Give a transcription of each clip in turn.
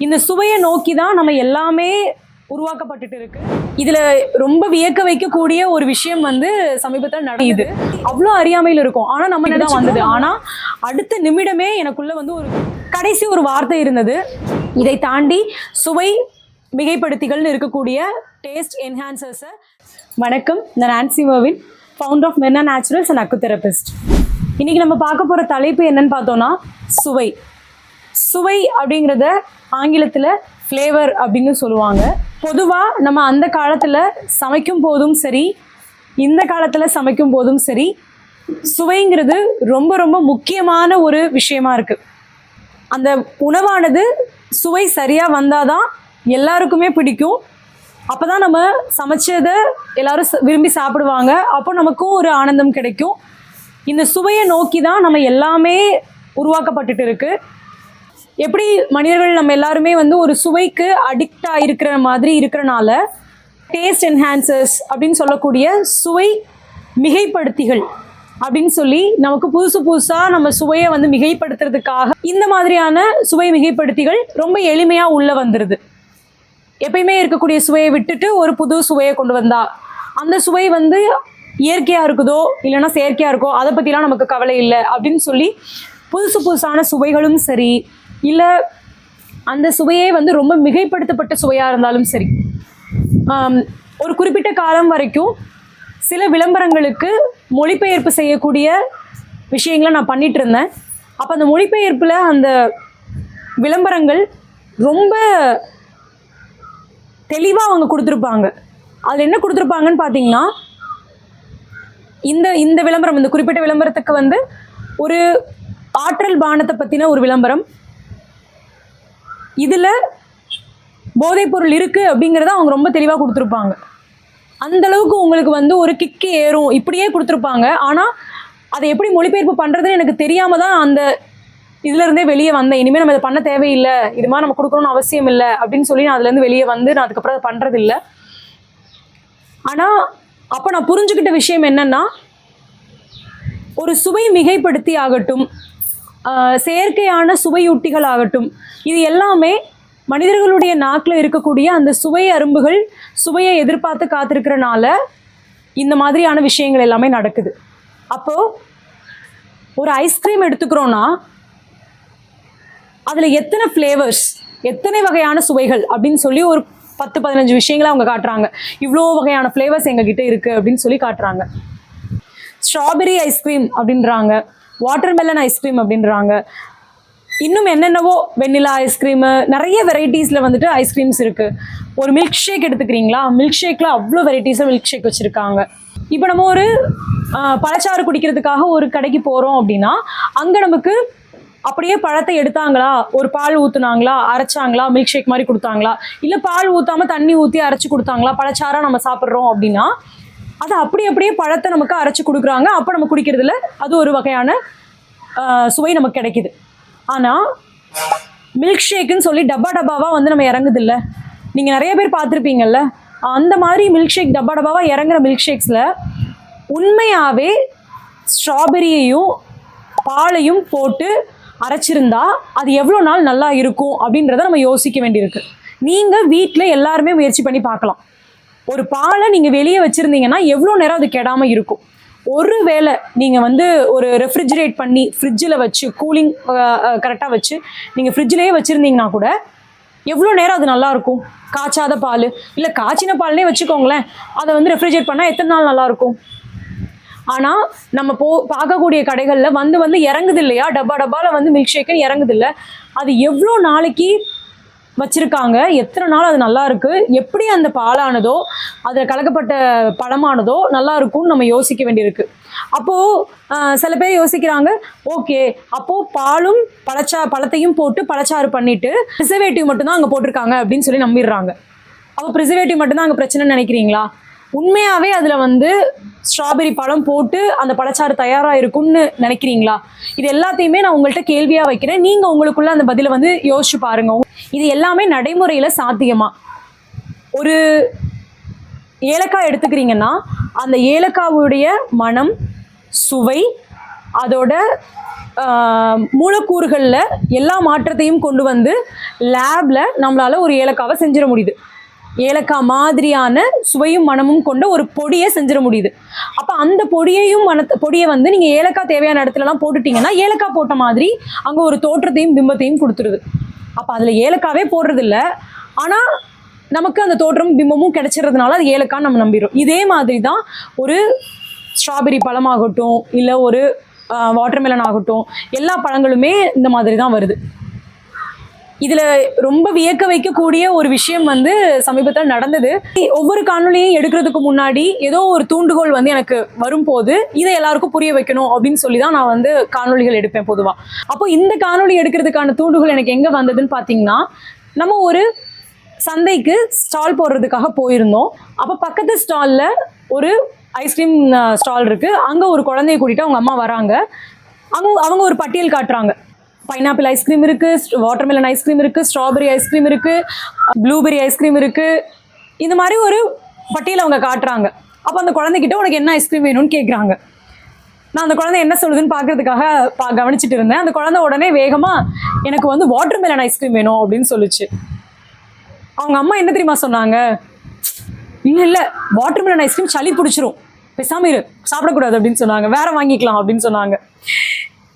இந்த சுவையை நோக்கி தான் நம்ம எல்லாமே உருவாக்கப்பட்டுட்டு இருக்கு. இதுல ரொம்ப வியக்க வைக்கக்கூடிய ஒரு விஷயம் வந்து சமீபத்தில் நடக்குது. அவ்வளோ அறியாமையில் இருக்கும். ஆனா நம்ம தான் வந்தது. ஆனா அடுத்த நிமிடமே எனக்குள்ள வந்து ஒரு கடைசி ஒரு வார்த்தை இருந்தது. இதை தாண்டி சுவை மிகைப்படுத்திகள்னு இருக்கக்கூடிய டேஸ்ட் என்ஹான்சர்ஸ். வணக்கம், நான் Nancy Marvin, founder of Merna naturals and acutherapist. இன்னைக்கு நம்ம பார்க்க போற தலைப்பு என்னன்னு பார்த்தோம்னா சுவை. சுவை அப்படிங்கிறத ஆங்கிலத்தில் ஃப்ளேவர் அப்படின்னு சொல்லுவாங்க. பொதுவாக நம்ம அந்த காலத்தில் சமைக்கும் போதும் சரி, இந்த காலத்தில் சமைக்கும் போதும் சரி, சுவைங்கிறது ரொம்ப ரொம்ப முக்கியமான ஒரு விஷயமா இருக்குது. அந்த உணவானது சுவை சரியாக வந்தால் தான் எல்லாருக்குமே பிடிக்கும். அப்போ தான் நம்ம சமைச்சதை எல்லோரும் விரும்பி சாப்பிடுவாங்க. அப்போ நமக்கும் ஒரு ஆனந்தம் கிடைக்கும். இந்த சுவையை நோக்கி தான் நம்ம எல்லாமே உருவாக்கப்பட்டுட்டு இருக்கு. எப்படி மனிதர்கள் நம்ம எல்லாருமே வந்து ஒரு சுவைக்கு அடிக்டாக இருக்கிற மாதிரி இருக்கிறனால டேஸ்ட் என்ஹான்சர்ஸ் அப்படின்னு சொல்லக்கூடிய சுவை மிகைப்படுத்திகள் அப்படின்னு சொல்லி நமக்கு புதுசாக நம்ம சுவையை வந்து மிகைப்படுத்துறதுக்காக இந்த மாதிரியான சுவை மிகைப்படுத்திகள் ரொம்ப எளிமையாக உள்ளே வந்துடுது. எப்பயுமே இருக்கக்கூடிய சுவையை விட்டுட்டு ஒரு புது சுவையை கொண்டு வந்தா அந்த சுவை வந்து இயற்கையாக இருக்குதோ இல்லைன்னா செயற்கையாக இருக்கோ அதை பற்றிலாம் நமக்கு கவலை இல்லை அப்படின்னு சொல்லி புதுசான சுவைகளும் சரி, இல்லை அந்த சுவையே வந்து ரொம்ப மிகைப்படுத்தப்பட்ட சுவையாக இருந்தாலும் சரி, ஒரு குறிப்பிட்ட காலம் வரைக்கும் சில விளம்பரங்களுக்கு மொழிபெயர்ப்பு செய்யக்கூடிய விஷயங்களை நான் பண்ணிகிட்டு இருந்தேன். அப்போ அந்த மொழிபெயர்ப்பில் அந்த விளம்பரங்கள் ரொம்ப தெளிவாக அவங்க கொடுத்துருப்பாங்க. அதில் என்ன கொடுத்துருப்பாங்கன்னு பார்த்தீங்கன்னா, இந்த விளம்பரம், இந்த குறிப்பிட்ட விளம்பரத்துக்கு வந்து ஒரு ஆற்றல் பானத்தை பற்றின ஒரு விளம்பரம், இதில் போதைப்பொருள் இருக்குது அப்படிங்கிறத அவங்க ரொம்ப தெளிவாக கொடுத்துருப்பாங்க. அந்தளவுக்கு உங்களுக்கு வந்து ஒரு கிக்கு ஏறும் இப்படியே கொடுத்துருப்பாங்க. ஆனால் அதை எப்படி மொழிபெயர்ப்பு பண்ணுறதுன்னு எனக்கு தெரியாமல் தான் அந்த இதுலேருந்தே வெளியே வந்தேன். இனிமேல் நம்ம இதை பண்ண தேவையில்லை, இது மாதிரி நம்ம கொடுக்கணும்னு அவசியம் இல்லை அப்படின்னு சொல்லி நான் அதுலேருந்து வெளியே வந்து நான் அதுக்கப்புறம் அதை பண்ணுறதில்லை. ஆனால் அப்போ நான் புரிஞ்சுக்கிட்ட விஷயம் என்னென்னா, ஒரு சுவை மிகைப்படுத்தி ஆகட்டும், செயற்கையான சுவையூட்டிகள் ஆகட்டும், இது எல்லாமே மனிதர்களுடைய நாக்கில் இருக்கக்கூடிய அந்த சுவை அரும்புகள் சுவையை எதிர்பார்த்து காத்திருக்கிறனால இந்த மாதிரியான விஷயங்கள் எல்லாமே நடக்குது. அப்போது ஒரு ஐஸ்கிரீம் எடுத்துக்கிறோன்னா அதில் எத்தனை ஃப்ளேவர்ஸ், எத்தனை வகையான சுவைகள் அப்படின்னு சொல்லி ஒரு 10-15 விஷயங்களை அவங்க காட்டுறாங்க. இவ்வளோ வகையான ஃப்ளேவர்ஸ் எங்ககிட்ட இருக்குது அப்படின்னு சொல்லி காட்டுறாங்க. ஸ்ட்ராபெரி ஐஸ்கிரீம் அப்படின்றாங்க, வாட்டர்மெலன் ஐஸ்கிரீம் அப்படின்றாங்க, இன்னும் என்னென்னவோ வெண்ணிலா ஐஸ்கிரீமு, நிறைய வெரைட்டிஸில் வந்துட்டு ஐஸ்கிரீம்ஸ் இருக்குது. ஒரு மில்க் ஷேக் எடுத்துக்கிறீங்களா, மில்க் ஷேக்கில் அவ்வளோ வெரைட்டிஸாக மில்க் ஷேக் வச்சுருக்காங்க. இப்போ நம்ம ஒரு பழச்சாறு குடிக்கிறதுக்காக ஒரு கடைக்கு போகிறோம் அப்படின்னா அங்கே நமக்கு அப்படியே பழத்தை எடுத்தாங்களா, ஒரு பால் ஊற்றுனாங்களா, அரைச்சாங்களா, மில்க் ஷேக் மாதிரி கொடுத்தாங்களா, இல்லை பால் ஊற்றாமல் தண்ணி ஊற்றி அரைச்சி கொடுத்தாங்களா, பழச்சாராக நம்ம சாப்பிட்றோம் அப்படின்னா அது அப்படியே பழத்தை நமக்கு அரைச்சி கொடுக்குறாங்க. அப்போ நம்ம குடிக்கிறதுல அது ஒரு வகையான சுவை நமக்கு கிடைக்கிது. ஆனால் மில்க் ஷேக்குன்னு சொல்லி டப்பாவாக வந்து நம்ம இறங்குதில்ல, நீங்கள் நிறைய பேர் பார்த்துருப்பீங்கள்ல, அந்த மாதிரி மில்க் ஷேக் டப்பாவாக இறங்குற மில்க் ஷேக்ஸில் உண்மையாகவே ஸ்ட்ராபெரியையும் பாலையும் போட்டு அரைச்சிருந்தா அது எவ்வளோ நாள் நல்லா இருக்கும் அப்படின்றத நம்ம யோசிக்க வேண்டியிருக்கு. நீங்கள் வீட்டில் எல்லாருமே முயற்சி பண்ணி பார்க்கலாம். ஒரு பாலை நீங்கள் வெளியே வச்சுருந்தீங்கன்னா எவ்வளோ நேரம் அது கெடாமல் இருக்கும். ஒரு வேளை நீங்கள் வந்து ஒரு ரெஃப்ரிஜிரேட் பண்ணி ஃப்ரிட்ஜில் வச்சு கூலிங் கரெக்டாக வச்சு நீங்கள் ஃப்ரிட்ஜிலேயே வச்சுருந்தீங்கன்னா கூட எவ்வளோ நேரம் அது நல்லாயிருக்கும். காய்ச்சாத பால் இல்லை காய்ச்சின பால்னே வச்சுக்கோங்களேன், அதை வந்து ரெஃப்ரிஜரேட் பண்ணால் எத்தனை நாள் நல்லாயிருக்கும். ஆனால் நம்ம பார்க்கக்கூடிய கடைகளில் வந்து இறங்குது இல்லையா, டப்பாவில் வந்து மில்க் ஷேக்குன்னு இறங்குது இல்லை, அது எவ்வளோ நாளைக்கு வச்சுருக்காங்க, எத்தனை நாள் அது நல்லா இருக்குது, எப்படி அந்த பாலானதோ அதில் கலக்கப்பட்ட பழமானதோ நல்லா இருக்கும்னு நம்ம யோசிக்க வேண்டியிருக்கு. அப்போது சில பேர் யோசிக்கிறாங்க, ஓகே அப்போது பாலும் பழத்தையும் போட்டு பழச்சாறு பண்ணிவிட்டு ப்ரிசர்வேட்டிவ் மட்டும்தான் அங்கே போட்டிருக்காங்க அப்படின்னு சொல்லி நம்பிடுறாங்க. அப்போ ப்ரிசர்வேட்டிவ் மட்டும்தான் அங்கே பிரச்சனைன்னு நினைக்கிறீங்களா? உண்மையாகவே அதில் வந்து ஸ்ட்ராபெரி பழம் போட்டு அந்த பழச்சாறு தயாராக இருக்கும்னு நினைக்கிறீங்களா? இது எல்லாத்தையுமே நான் உங்கள்கிட்ட கேள்வியாக வைக்கிறேன். நீங்கள் உங்களுக்குள்ள அந்த பதிலை வந்து யோசிச்சு பாருங்கள். இது எல்லாமே நடைமுறையில் சாத்தியமா? ஒரு ஏலக்காய் எடுத்துக்கிறீங்கன்னா அந்த ஏலக்காவுடைய மனம், சுவை, அதோட மூலக்கூறுகளில் எல்லா மாற்றத்தையும் கொண்டு வந்து லேபில் நம்மளால் ஒரு ஏலக்காவை செஞ்சிட முடியுது. ஏலக்காய் மாதிரியான சுவையும் மனமும் கொண்ட ஒரு பொடியை செஞ்சிட முடியுது. அப்போ அந்த பொடியை வந்து நீங்கள் ஏலக்காய் தேவையான இடத்துலலாம் போட்டுட்டிங்கன்னா ஏலக்காய் போட்ட மாதிரி அங்கே ஒரு தோற்றத்தையும் பிம்பத்தையும் கொடுத்துருது. அப்போ அதில் ஏலக்காவே போடுறதில்ல, ஆனால் நமக்கு அந்த தோற்றமும் பிம்பமும் கிடைச்சிறதுனால அது ஏலக்கான்னு நம்ம நம்பிடுறோம். இதே மாதிரி தான் ஒரு ஸ்ட்ராபெரி பழமாகட்டும், இல்லை ஒரு வாட்டர்மெலன் ஆகட்டும், எல்லா பழங்களுமே இந்த மாதிரி தான் வருது. இதில் ரொம்ப வியக்க வைக்கக்கூடிய ஒரு விஷயம் வந்து சமீபத்தில் நடந்தது. ஒவ்வொரு காணொலியும் எடுக்கிறதுக்கு முன்னாடி ஏதோ ஒரு தூண்டுகோல் வந்து எனக்கு வரும்போது இதை எல்லாருக்கும் புரிய வைக்கணும் அப்படின்னு சொல்லி தான் நான் வந்து காணொலிகள் எடுப்பேன் பொதுவாக. அப்போ இந்த காணொலி எடுக்கிறதுக்கான தூண்டுகோல் எனக்கு எங்கே வந்ததுன்னு பார்த்தீங்கன்னா, நம்ம ஒரு சந்தைக்கு ஸ்டால் போடுறதுக்காக போயிருந்தோம். அப்போ பக்கத்து ஸ்டாலில் ஒரு ஐஸ்கிரீம் ஸ்டால் இருக்குது. அங்கே ஒரு குழந்தைய கூட்டிகிட்டு அவங்க அம்மா வராங்க. அவங்க ஒரு பட்டியல் காட்டுறாங்க. பைனாப்பிள் ஐஸ்கிரீம் இருக்குது, வாட்டர்மெலன் ஐஸ்கிரீம் இருக்குது, ஸ்ட்ராபெரி ஐஸ்கிரீம் இருக்குது, ப்ளூபெரி ஐஸ்கிரீம் இருக்குது. இந்த மாதிரி ஒரு பட்டியல் அவங்க காட்டுறாங்க. அப்போ அந்த குழந்தைகிட்ட உனக்கு என்ன ஐஸ்கிரீம் வேணும்னு கேட்குறாங்க. நான் அந்த குழந்தை என்ன சொல்லுதுன்னு பார்க்கறதுக்காக கவனிச்சுட்டு இருந்தேன். அந்த குழந்தை உடனே வேகமாக எனக்கு வந்து வாட்டர்மெலன் ஐஸ்கிரீம் வேணும் அப்படின்னு சொல்லிச்சு. அவங்க அம்மா என்ன தெரியுமா சொன்னாங்க, இல்லை வாட்டர்மெலன் ஐஸ்கிரீம் சளி பிடிச்சிரும், பேசாம இரு, சாப்பிடக்கூடாது அப்படின்னு சொன்னாங்க, வேற வாங்கிக்கலாம் அப்படின்னு சொன்னாங்க.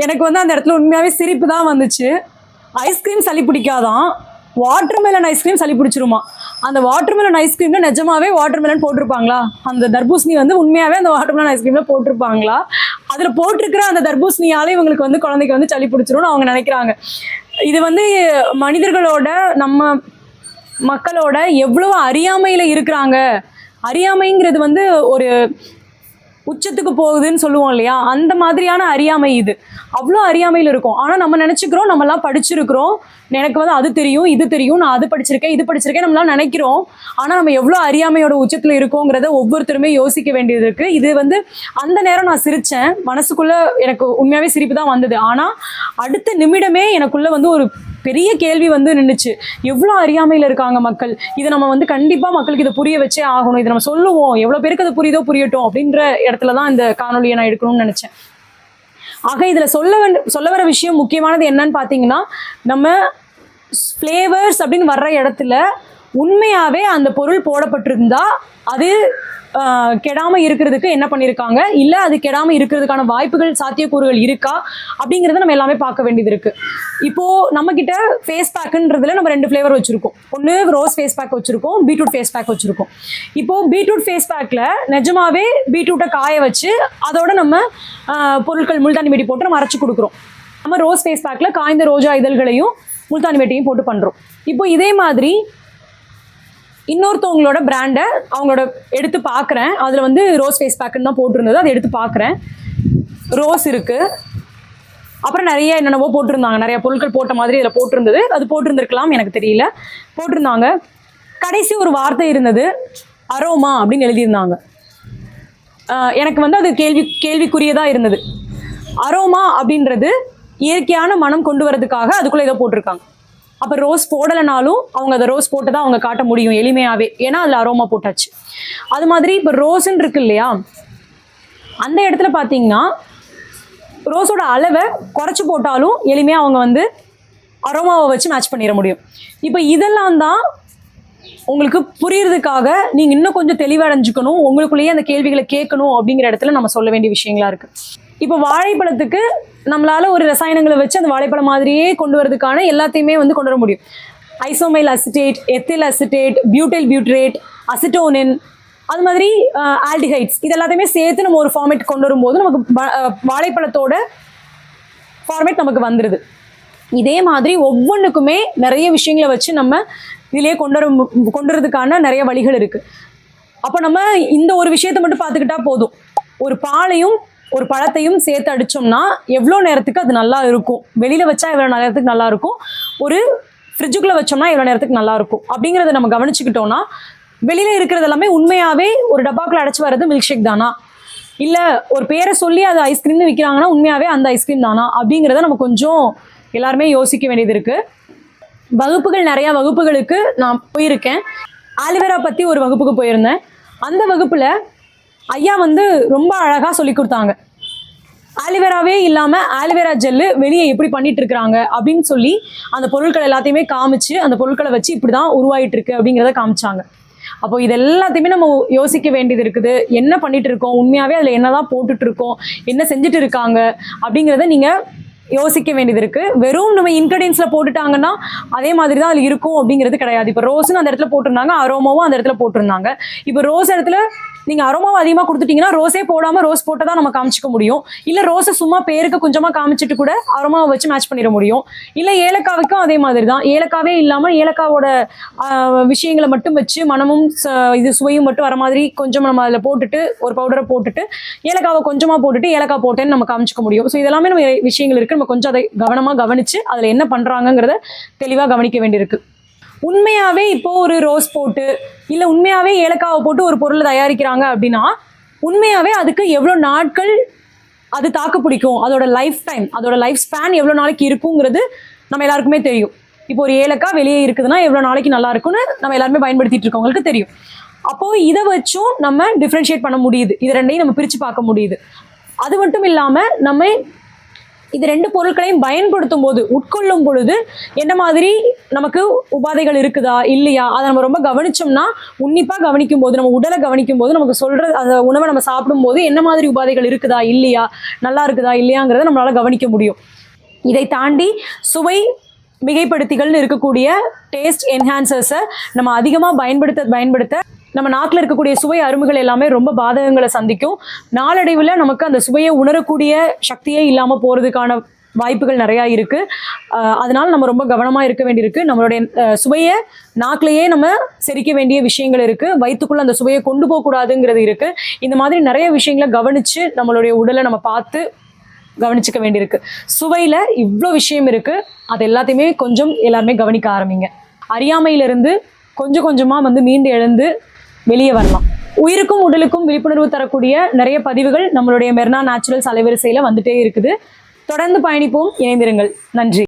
எனக்கு வந்து அந்த இடத்துல உண்மையாகவே சிரிப்பு தான் வந்துச்சு. ஐஸ்கிரீம் சளி பிடிக்காதான், வாட்டர்மெலன் ஐஸ்கிரீம் சளி பிடிச்சிருமா? அந்த வாட்டர்மெலன் ஐஸ்கிரீம்ல நிஜமாவே வாட்டர்மெலன் போட்டிருப்பாங்களா? அந்த தர்பூசணி வந்து உண்மையாகவே அந்த வாட்டர்மெலன் ஐஸ்கிரீம்ல போட்டிருப்பாங்களா? அதில் போட்டிருக்கிற அந்த தர்பூசணியாலே இவங்களுக்கு வந்து குழந்தைக்கு வந்து சளி பிடிச்சிரும்னு அவங்க நினைக்கிறாங்க. இது வந்து மனிதர்களோட, நம்ம மக்களோட எவ்வளவு அறியாமையில் இருக்கிறாங்க. அறியாமைங்கிறது வந்து ஒரு உச்சத்துக்கு போகுதுன்னு சொல்லுவோம் இல்லையா, அந்த மாதிரியான அறியாமை இது. அவ்வளோ அறியாமையில் இருக்கும். ஆனால் நம்ம நினச்சிக்கிறோம் நம்மலாம் படிச்சிருக்கிறோம், எனக்கு வந்து அது தெரியும் இது தெரியும், நான் அது படிச்சிருக்கேன் இது படிச்சிருக்கேன் நம்மளாம் நினைக்கிறோம். ஆனால் நம்ம எவ்வளோ அறியாமையோட உச்சத்தில் இருக்கோங்கிறத ஒவ்வொருத்தருமே யோசிக்க வேண்டியது இருக்குது. இது வந்து அந்த நேரம் நான் சிரித்தேன், மனசுக்குள்ளே எனக்கு உண்மையாகவே சிரிப்பு தான் வந்தது. ஆனால் அடுத்த நிமிடமே எனக்குள்ளே வந்து ஒரு பெரிய கேள்வி வந்து நின்றுச்சு. எவ்வளோ அறியாமையில் இருக்காங்க மக்கள். இதை நம்ம வந்து கண்டிப்பாக மக்களுக்கு இதை புரிய வச்சே ஆகணும். இதை நம்ம சொல்லுவோம், எவ்வளோ பேருக்கு அது புரியுதோ புரியட்டும் அப்படின்ற இடத்துல தான் இந்த காணொலியை நான் எடுக்கணும்னு நினச்சேன். ஆக இதில் சொல்ல வர விஷயம் முக்கியமானது என்னன்னு பார்த்தீங்கன்னா, நம்ம ஃப்ளேவர்ஸ் அப்படின்னு வர்ற இடத்துல உண்மையாகவே அந்த பொருள் போடப்பட்டிருந்தா அது கெடாமல் இருக்கிறதுக்கு என்ன பண்ணியிருக்காங்க, இல்லை அது கெடாமல் இருக்கிறதுக்கான வாய்ப்புகள் சாத்தியக்கூறுகள் இருக்கா அப்படிங்கிறத நம்ம எல்லாமே பார்க்க வேண்டியது இருக்குது. இப்போது நம்மக்கிட்ட ஃபேஸ் பேக்குன்றதுல நம்ம 2 ஃப்ளேவர் வச்சுருக்கோம். ஒன்று ரோஸ் ஃபேஸ் பேக் வச்சுருக்கோம், பீட்ரூட் ஃபேஸ் பேக் வச்சுருக்கோம். இப்போது பீட்ரூட் ஃபேஸ் பேக்கில் நிஜமாவே பீட்ரூட்டை காய வச்சு அதோட நம்ம பொருட்கள் முல்தானி மெட்டி போட்டு நம்ம அரைச்சி கொடுக்குறோம். நம்ம ரோஸ் ஃபேஸ் பேக்கில் காய்ந்த ரோஜா இதழ்களையும் முல்தானி மெட்டியும் போட்டு பண்ணுறோம். இப்போ இதே மாதிரி இன்னொருத்தவங்களோட பிராண்டை அவங்களோட எடுத்து பார்க்குறேன். அதில் வந்து ரோஸ் ஃபேஸ் பேக்குன்னு தான் போட்டிருந்தது. அதை எடுத்து பார்க்குறேன், ரோஸ் இருக்குது, அப்புறம் நிறைய என்னென்னவோ போட்டிருந்தாங்க, நிறைய பொருட்கள் போட்ட மாதிரி இதில் போட்டிருந்தது. அது போட்டிருந்துருக்கலாம், எனக்கு தெரியல, போட்டிருந்தாங்க. கடைசி ஒரு வார்த்தை இருந்தது, அரோமா அப்படின்னு எழுதியிருந்தாங்க. எனக்கு வந்து அது கேள்விக்குரியதாக இருந்தது. அரோமா அப்படின்றது இயற்கையான மனம் கொண்டு வரதுக்காக அதுக்குள்ளே ஏதோ போட்டிருக்காங்க. அப்போ ரோஸ் போடலைனாலும் அவங்க அதை ரோஸ் போட்டு தான் அவங்க காட்ட முடியும் எளிமையாகவே, ஏன்னா அதில் அரோமா போட்டாச்சு. அது மாதிரி இப்போ ரோஸுன்னு இருக்கு இல்லையா, அந்த இடத்துல பார்த்தீங்கன்னா ரோஸோட அளவை குறைச்சி போட்டாலும் எளிமையாக அவங்க வந்து அரோமாவை வச்சு மேட்ச் பண்ணிட முடியும். இப்போ இதெல்லாம் தான் உங்களுக்கு புரியறதுக்காக நீங்கள் இன்னும் கொஞ்சம் தெளிவடைஞ்சுக்கணும், உங்களுக்குள்ளேயே அந்த கேள்விகளை கேட்கணும் அப்படிங்கிற இடத்துல நம்ம சொல்ல வேண்டிய விஷயங்களா இருக்குது. இப்போ வாழைப்பழத்துக்கு நம்மளால ஒரு ரசாயனங்களை வச்சு அந்த வாழைப்பழம் மாதிரியே கொண்டு வரதுக்கான எல்லாத்தையுமே வந்து கொண்டு வர முடியும். Isoamyl acetate, ethyl acetate, butyl butyrate, அசிட்டோனின், அது மாதிரி ஆல்டிஹைட்ஸ், இது எல்லாத்தையுமே சேர்த்து நம்ம ஒரு ஃபார்மேட் கொண்டு வரும்போது நமக்கு வாழைப்பழத்தோட ஃபார்மேட் நமக்கு வந்துடுது. இதே மாதிரி ஒவ்வொன்றுக்குமே நிறைய விஷயங்களை வச்சு நம்ம இதிலேயே கொண்டு வரதுக்கான நிறைய வழிகள் இருக்குது. அப்போ நம்ம இந்த ஒரு விஷயத்தை மட்டும் பார்த்துக்கிட்டா போதும். ஒரு பாலையும் ஒரு பழத்தையும் சேர்த்து அடித்தோம்னா எவ்வளோ நேரத்துக்கு அது நல்லா இருக்கும், வெளியில் வச்சா எவ்வளோ நேரத்துக்கு நல்லா இருக்கும், ஒரு ஃப்ரிட்ஜுக்குள்ளே வச்சோம்னா எவ்வளோ நேரத்துக்கு நல்லா இருக்கும் அப்படிங்கிறத நம்ம கவனிச்சுக்கிட்டோம்னா, வெளியில் இருக்கிறது எல்லாமே உண்மையாகவே ஒரு டப்பாக்குள்ள அடைச்சி வர்றது மில்க் ஷேக் தானா, இல்லை ஒரு பேரை சொல்லி அது ஐஸ்கிரீம்னு விற்கிறாங்கன்னா உண்மையாகவே அந்த ஐஸ்கிரீம் தானா அப்படிங்கிறத நம்ம கொஞ்சம் எல்லாருமே யோசிக்க வேண்டியது இருக்குது. வகுப்புகள், நிறையா வகுப்புகளுக்கு நான் போயிருக்கேன். ஆலிவேரா பற்றி ஒரு வகுப்புக்கு போயிருந்தேன். அந்த வகுப்பில் ஐயா வந்து ரொம்ப அழகாக சொல்லி கொடுத்தாங்க. ஆலிவேராவே இல்லாம ஆலிவேரா ஜெல்லு வெளியே எப்படி பண்ணிட்டு இருக்காங்க அப்படின்னு சொல்லி அந்த பொருட்கள் எல்லாத்தையுமே காமிச்சு அந்த பொருட்களை வச்சு இப்படிதான் உருவாயிட்டு இருக்கு அப்படிங்கிறத காமிச்சாங்க. அப்போ இது எல்லாத்தையுமே நம்ம யோசிக்க வேண்டியது இருக்குது. என்ன பண்ணிட்டு இருக்கோம், உண்மையாவே அதுல என்னதான் போட்டுட்டு இருக்கோம், என்ன செஞ்சுட்டு இருக்காங்க அப்படிங்கிறத நீங்க யோசிக்க வேண்டியது இருக்கு. வெறும் நம்ம இன்கிரீடியன்ஸ்ல போட்டுட்டாங்கன்னா அதே மாதிரி தான் அது இருக்கும் அப்படிங்கிறது கிடையாது. இப்போ ரோஸ்ன்னு அந்த இடத்துல போட்டிருந்தாங்க, அரோமாவும் அந்த இடத்துல போட்டிருந்தாங்க. இப்போ ரோஸ் இடத்துல நீங்க அரோமாவை அதிகமாக கொடுத்துட்டீங்கன்னா ரோஸே போடாம ரோஸ் போட்டதான் நம்ம காமிச்சிக்க முடியும். இல்ல ரோஸை சும்மா பேருக்கு கொஞ்சமா காமிச்சிட்டு கூட அரோமாவை வச்சு மேட்ச் பண்ணிட முடியும். இல்ல ஏலக்காவுக்கும் அதே மாதிரி தான். ஏலக்காவே இல்லாம ஏலக்காவோட விஷயங்களை மட்டும் வச்சு மனமும் இது சுவையும் மட்டும் வர மாதிரி கொஞ்சம் நம்ம அதில் போட்டுட்டு ஒரு பவுடரை போட்டுட்டு ஏலக்காவை கொஞ்சமா போட்டுட்டு ஏலக்காய் போட்டேன்னு நம்ம காமிச்சிக்க முடியும். ஸோ இதெல்லாமே நம்ம விஷயங்கள் இருக்கு. நம்ம கொஞ்சம் அதை கவனமா கவனிச்சு அதுல என்ன பண்றாங்கிறத தெளிவா கவனிக்க வேண்டியிருக்கு. உண்மையாவே இப்போ ஒரு ரோஸ் போட்டு இல்ல உண்மையாவே ஏலக்காவை போட்டு ஒரு பொருளை தயாரிக்கிறாங்க அப்படின்னா உண்மையாவே அதுக்கு எவ்வளவு நாட்கள் அது தாக்கு பிடிக்கும், அதோட லைஃப் டைம், அதோட லைஃப் ஸ்பேன் எவ்வளவு நாளைக்கு இருக்குங்கிறது நம்ம எல்லாருக்குமே தெரியும். இப்போ ஒரு ஏலக்காய் வெளியே இருக்குதுன்னா எவ்வளவு நாளைக்கு நல்லா இருக்கும்னு நம்ம எல்லாருமே பயன்படுத்திட்டு இருக்கவங்களுக்கு தெரியும். அப்போ இதை வச்சும் நம்ம டிஃபரன்ஷியேட் பண்ண முடியுது. இது ரெண்டையும் நம்ம பிரிச்சு பார்க்க முடியுது. அது மட்டும் இல்லாம நம்ம இது ரெண்டு பொருட்களையும் பயன்படுத்தும் போது உட்கொள்ளும் பொழுது என்ன மாதிரி நமக்கு உபாதைகள் இருக்குதா இல்லையா அதை நம்ம ரொம்ப கவனிச்சோம்னா உன்னிப்பா கவனிக்கும் போது நம்ம உடலை கவனிக்கும் போது நமக்கு சொல்ற அந்த உணவை நம்ம சாப்பிடும் போது என்ன மாதிரி உபாதைகள் இருக்குதா இல்லையா நல்லா இருக்குதா இல்லையாங்கிறத நம்மளால கவனிக்க முடியும். இதை தாண்டி சுவை மிகைப்படுத்திகள்னு இருக்கக்கூடிய டேஸ்ட் என்ஹான்சர்ஸை நம்ம அதிகமாக பயன்படுத்த நம்ம நாட்டில் இருக்கக்கூடிய சுவை அருமைகள் எல்லாமே ரொம்ப பாதகங்களை சந்திக்கும். நாளடைவில் நமக்கு அந்த சுவையை உணரக்கூடிய சக்தியே இல்லாமல் போகிறதுக்கான வாய்ப்புகள் நிறையா இருக்குது. அதனால நம்ம ரொம்ப கவனமாக இருக்க வேண்டியிருக்கு. நம்மளுடைய சுவையை நாக்கிலேயே நம்ம செரிக்க வேண்டிய விஷயங்கள் இருக்குது. வயிற்றுக்குள்ளே அந்த சுவையை கொண்டு போகக்கூடாதுங்கிறது இருக்குது. இந்த மாதிரி நிறைய விஷயங்களை கவனித்து நம்மளுடைய உடலை நம்ம பார்த்து கவனிச்சுக்க வேண்டியிருக்கு. சுவையில் இவ்வளோ விஷயம் இருக்குது. அது எல்லாத்தையுமே கொஞ்சம் எல்லாருமே கவனிக்க ஆரம்பிங்க. அறியாமையிலிருந்து கொஞ்சம் கொஞ்சமாக மீண்டு எழுந்து வெளியே வரலாம். உயிருக்கும் உடலுக்கும் விழிப்புணர்வு தரக்கூடிய நிறைய பதிவுகள் நம்மளுடைய மெர்னா நேச்சுரல்ஸ் அலைவரிசையில் வந்துட்டே இருக்குது. தொடர்ந்து பயணிப்போம், இணைந்திருங்கள். நன்றி.